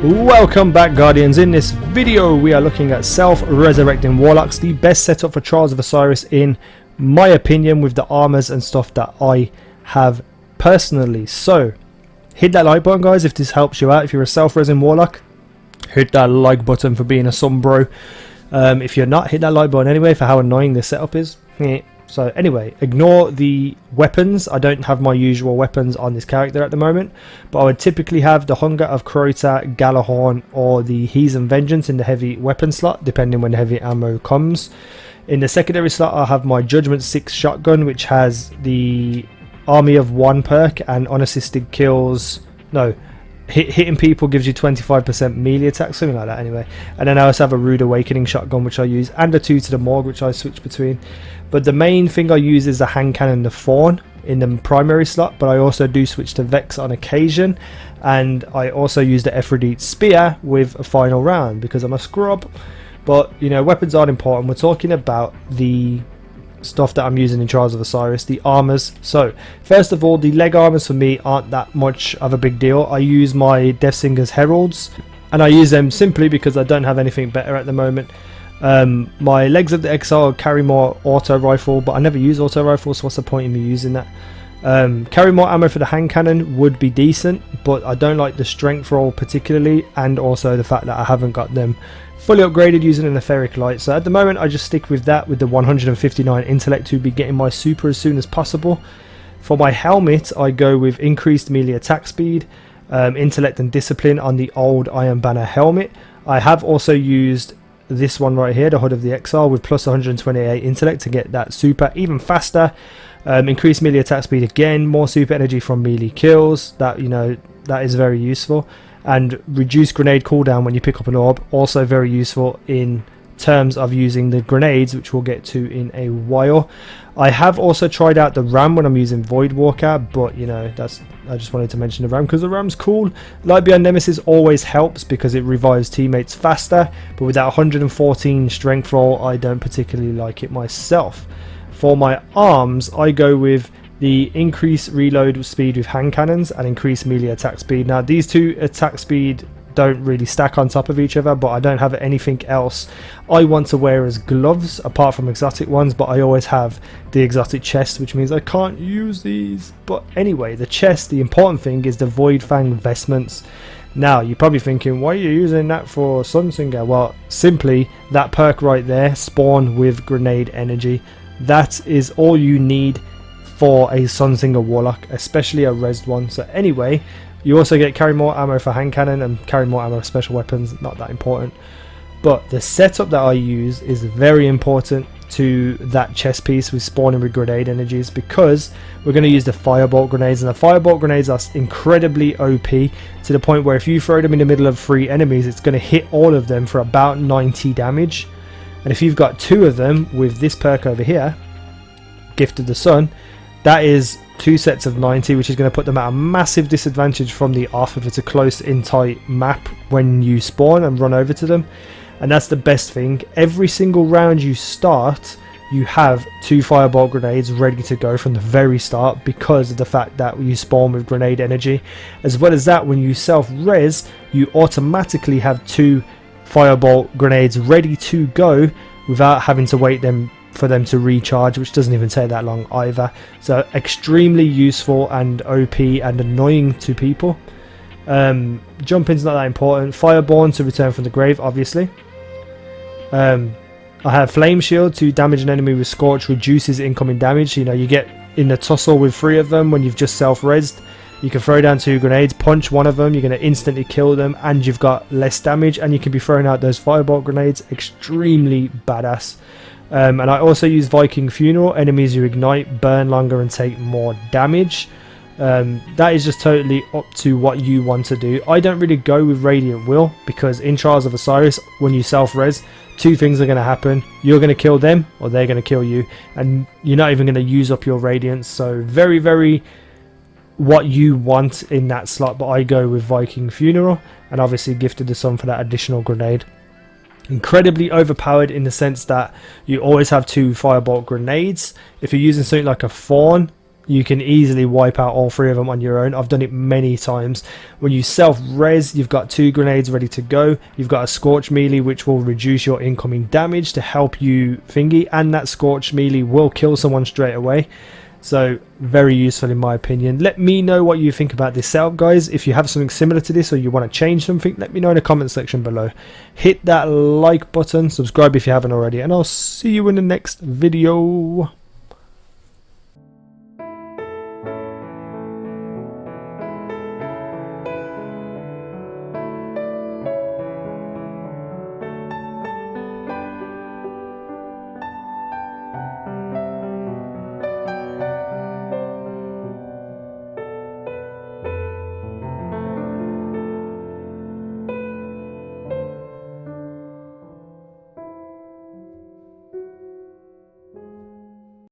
Welcome back, Guardians. In this video we are looking at self-resurrecting warlocks, the best setup for Trials of Osiris in my opinion, with the armors and stuff that I have personally. So hit that like button, guys, if this helps you out. If you're a self-resing warlock, hit that like button for being a some bro. If you're not, hit that like button anyway for how annoying this setup is. So anyway, ignore the weapons. I don't have my usual weapons on this character at the moment, but I would typically have the Hunger of Crota, Galahorn, or the Heathen Vengeance in the heavy weapon slot, depending when heavy ammo comes. In the secondary slot, I'll have my Judgment 6 shotgun, which has the Army of 1 perk and unassisted kills. No, hitting people gives you 25% melee attack, something like that anyway. And then I also have a Rude Awakening shotgun, which I use, and a 2 to the Morgue, which I switch between. But the main thing I use is the hand cannon, the Fawn, in the primary slot, but I also do switch to Vex on occasion, and I also use the Ephrodite Spear with a final round because I'm a scrub. But you know, weapons aren't important. We're talking about the stuff that I'm using in Trials of Osiris, the armors. So first of all, the leg armors for me aren't that much of a big deal. I use my Deathsinger's Heralds, and I use them simply because I don't have anything better at the moment. My Legs of the Exile carry more auto rifle, but I never use auto rifle, so what's the point in me using that? Carry more ammo for the hand cannon would be decent, but I don't like the strength roll particularly, and also the fact that I haven't got them fully upgraded using an etheric light. So at the moment I just stick with that, with the 159 intellect to be getting my super as soon as possible. For my helmet, I go with increased melee attack speed, intellect and discipline on the old Iron Banner helmet. I have also used this one right here, the Hood of the Exile, with plus 128 intellect to get that super even faster. Increased melee attack speed again, more super energy from melee kills. That, you know, that is very useful. And reduced grenade cooldown when you pick up an orb, also very useful in terms of using the grenades, which we'll get to in a while. I have also tried out the ram when I'm using Voidwalker, but you know, I just wanted to mention the ram because the ram's cool. Light Beyond Nemesis always helps because it revives teammates faster, but with that 114 strength roll, I don't particularly like it myself. For my arms, I go with the increased reload speed with hand cannons and increased melee attack speed. Now these two attack speed don't really stack on top of each other, but I don't have anything else I want to wear as gloves apart from exotic ones, but I always have the exotic chest, which means I can't use these. But anyway, the chest, the important thing is the Void Fang vestments. Now you're probably thinking, why are you using that for Sunsinger? Well, simply that perk right there, Spawn with Grenade Energy. That is all you need for a Sunsinger Warlock, especially a rezzed one. So anyway, you also get carry more ammo for hand cannon and carry more ammo for special weapons, not that important. But the setup that I use is very important to that chest piece with spawning with grenade energies, because we're going to use the firebolt grenades, and the firebolt grenades are incredibly OP to the point where if you throw them in the middle of 3 enemies, it's going to hit all of them for about 90 damage. And if you've got 2 of them with this perk over here, Gift of the Sun, that is 2 sets of 90, which is going to put them at a massive disadvantage from the off if it's a close in tight map when you spawn and run over to them. And that's the best thing. Every single round you start, you have 2 firebolt grenades ready to go from the very start because of the fact that you spawn with grenade energy. As well as that, when you self-res, you automatically have 2 firebolt grenades ready to go without having to wait for them to recharge, which doesn't even take that long either. So extremely useful and OP and annoying to people. Jumping's not that important. Fireborn to return from the grave, obviously. I have Flame Shield to damage an enemy with Scorch, reduces incoming damage. You know, you get in the tussle with 3 of them when you've just self-rezzed. You can throw down 2 grenades, punch one of them, you're going to instantly kill them, and you've got less damage, and you can be throwing out those firebolt grenades. Extremely badass. And I also use Viking Funeral. Enemies you ignite burn longer and take more damage. That is just totally up to what you want to do. I don't really go with Radiant Will because in Trials of Osiris, when you self-res, 2 things are going to happen. You're going to kill them or they're going to kill you, and you're not even going to use up your Radiance. So very, very what you want in that slot, but I go with Viking Funeral, and obviously Gift of the Sun for that additional grenade. Incredibly overpowered in the sense that you always have 2 firebolt grenades. If you're using something like a Fawn, you can easily wipe out all 3 of them on your own. I've done it many times. When you self-res, you've got 2 grenades ready to go. You've got a Scorch melee, which will reduce your incoming damage to help you thingy, and that Scorch melee will kill someone straight away. So very useful in my opinion. Let me know what you think about this setup, guys. If you have something similar to this or you want to change something, let me know in the comment section below. Hit that like button, subscribe if you haven't already, and I'll see you in the next video.